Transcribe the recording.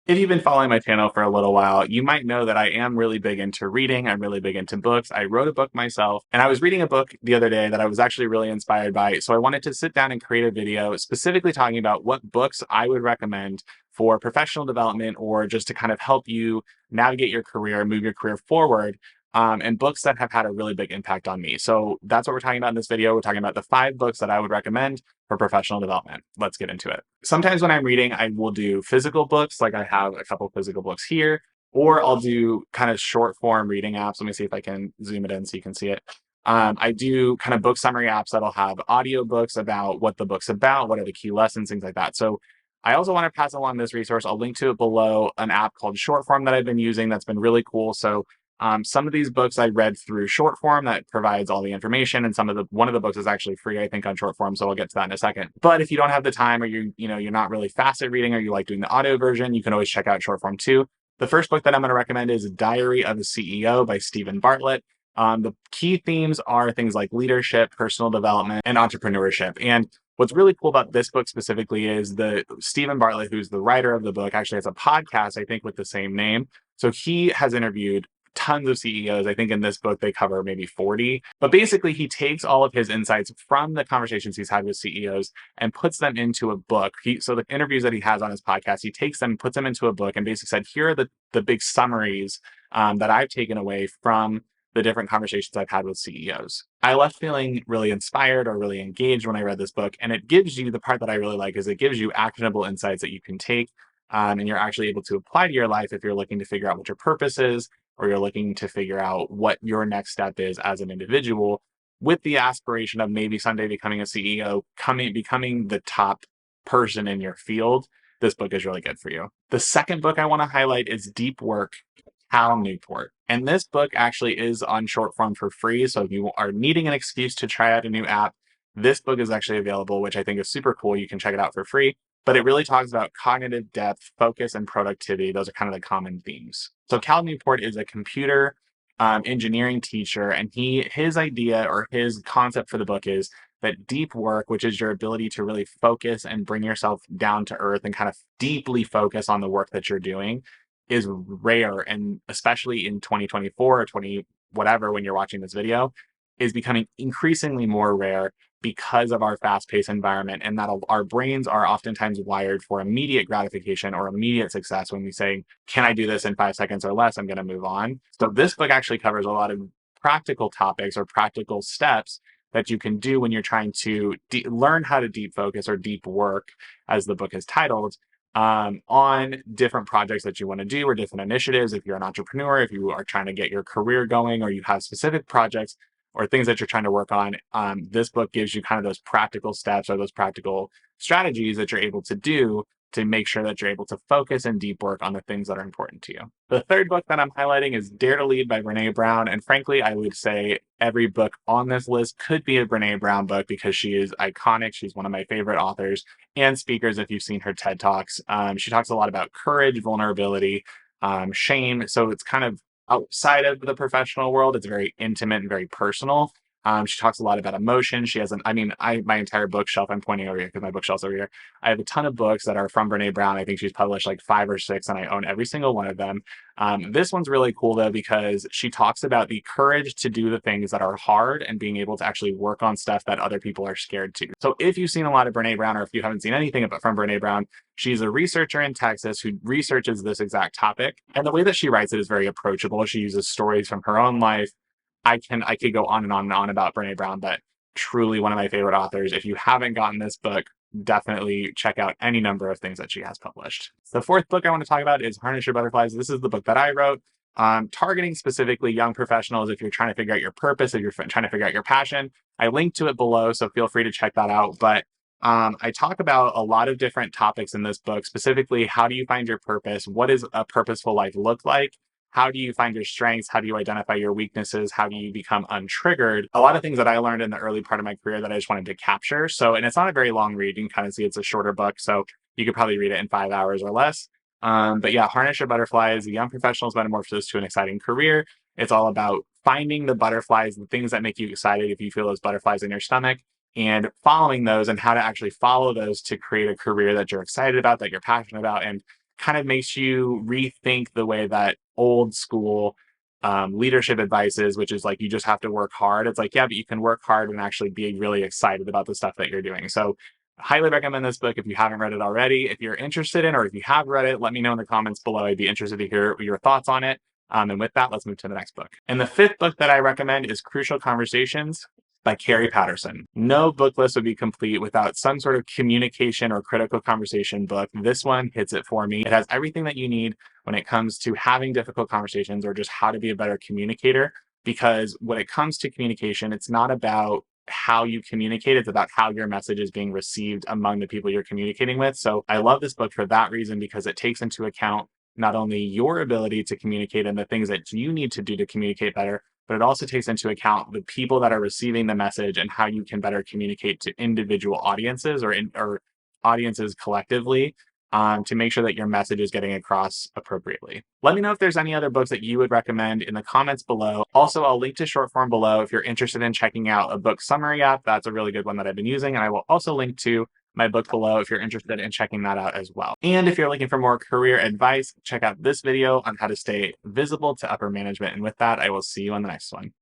If you've been following my channel for a little while, you might know that I am really big into reading. I'm really big into books. I wrote a book myself, and I was reading a book the other day that I was actually really inspired by. So I wanted to sit down and create a video specifically talking about what books I would recommend for professional development or just to kind of help you navigate your career, move your career forward. And books that have had a really big impact on me. So that's what we're talking about in this video. We're talking about the 5 books that I would recommend for professional development. Let's get into it. Sometimes when I'm reading, I will do physical books, like I have a couple physical books here, or I'll do kind of short form reading apps. Let me see if I can zoom it in so you can see it. I do kind of book summary apps that'll have audio books about what the book's about, what are the key lessons, things like that. So I also want to pass along this resource. I'll link to it below, an app called Shortform that I've been using that's been really cool. So some of these books I read through Shortform that provides all the information, and one of the books is actually free, I think, on Shortform. So I'll get to that in a second. But if you don't have the time, or you're not really fast at reading, or you like doing the audio version, you can always check out Shortform too. The first book that I'm going to recommend is Diary of a CEO by Stephen Bartlett. The key themes are things like leadership, personal development, and entrepreneurship. And what's really cool about this book specifically is the Stephen Bartlett, who's the writer of the book, actually has a podcast, I think, with the same name. So he has interviewed tons of CEOs. I think in this book they cover maybe 40. But basically, he takes all of his insights from the conversations he's had with CEOs and puts them into a book. So the interviews that he has on his podcast, he takes them, puts them into a book, and basically said, here are the big summaries that I've taken away from the different conversations I've had with CEOs. I left feeling really inspired or really engaged when I read this book. And it gives you, the part that I really like is it gives you actionable insights that you can take and you're actually able to apply to your life if you're looking to figure out what your purpose is, or you're looking to figure out what your next step is as an individual, with the aspiration of maybe someday becoming a CEO, becoming the top person in your field. This book is really good for you. The second book I want to highlight is Deep Work, Cal Newport. And this book actually is on Shortform for free. So if you are needing an excuse to try out a new app, this book is actually available, which I think is super cool. You can check it out for free. But it really talks about cognitive depth, focus, and productivity. Those are kind of the common themes. So Cal Newport is a computer engineering teacher, and his idea or his concept for the book is that deep work, which is your ability to really focus and bring yourself down to earth and kind of deeply focus on the work that you're doing, is rare. And especially in 2024 or 20 whatever, when you're watching this video, is becoming increasingly more rare because of our fast-paced environment, and that our brains are oftentimes wired for immediate gratification or immediate success. When we say, can I do this in 5 seconds or less, I'm going to move on. So this book actually covers a lot of practical topics or practical steps that you can do when you're trying to learn how to deep focus or deep work, as the book is titled, on different projects that you want to do or different initiatives. If you're an entrepreneur, if you are trying to get your career going, or you have specific projects or things that you're trying to work on, this book gives you kind of those practical steps or those practical strategies that you're able to do to make sure that you're able to focus and deep work on the things that are important to you. The third book that I'm highlighting is Dare to Lead by Brené Brown. And frankly, I would say every book on this list could be a Brené Brown book because she is iconic. She's one of my favorite authors and speakers if you've seen her TED Talks. She talks a lot about courage, vulnerability, shame. So it's kind of outside of the professional world. It's very intimate and very personal. She talks a lot about emotion. She has my entire bookshelf, I'm pointing over here because my bookshelf's over here. I have a ton of books that are from Brené Brown. I think she's published like 5 or 6, and I own every single one of them. This one's really cool though, because she talks about the courage to do the things that are hard and being able to actually work on stuff that other people are scared to. So if you've seen a lot of Brené Brown, or if you haven't seen anything from Brené Brown, she's a researcher in Texas who researches this exact topic. And the way that she writes it is very approachable. She uses stories from her own life. I could go on and on and on about Brené Brown, but truly one of my favorite authors. If you haven't gotten this book, definitely check out any number of things that she has published. The fourth book I want to talk about is Harness Your Butterflies. This is the book that I wrote, targeting specifically young professionals. If you're trying to figure out your purpose, if you're trying to figure out your passion, I linked to it below, so feel free to check that out. But I talk about a lot of different topics in this book, specifically how do you find your purpose? What does a purposeful life look like? How do you find your strengths? How do you identify your weaknesses? How do you become untriggered? A lot of things that I learned in the early part of my career that I just wanted to capture. So, and it's not a very long read. You can kind of see it's a shorter book, so you could probably read it in 5 hours or less. But yeah, Harness Your Butterflies, the Young Professional's Metamorphosis to an Exciting Career. It's all about finding the butterflies, the things that make you excited if you feel those butterflies in your stomach, and following those, and how to actually follow those to create a career that you're excited about, that you're passionate about, and kind of makes you rethink the way that old school leadership advice is, which is like you just have to work hard. It's like, yeah, but you can work hard and actually be really excited about the stuff that you're doing. So highly recommend this book if you haven't read it already. If you're interested in, or if you have read it, let me know in the comments below. I'd be interested to hear your thoughts on it. And with that, let's move to the next book. And the fifth book that I recommend is Crucial Conversations by Carrie Patterson. No book list would be complete without some sort of communication or critical conversation book. This one hits it for me. It has everything that you need when it comes to having difficult conversations or just how to be a better communicator. Because when it comes to communication, it's not about how you communicate, it's about how your message is being received among the people you're communicating with. So I love this book for that reason, because it takes into account not only your ability to communicate and the things that you need to do to communicate better, but it also takes into account the people that are receiving the message and how you can better communicate to individual audiences or audiences collectively, to make sure that your message is getting across appropriately. Let me know if there's any other books that you would recommend in the comments below. Also, I'll link to Shortform below if you're interested in checking out a book summary app. That's a really good one that I've been using. And I will also link to my book below if you're interested in checking that out as well. And if you're looking for more career advice, check out this video on how to stay visible to upper management. And with that, I will see you on the next one.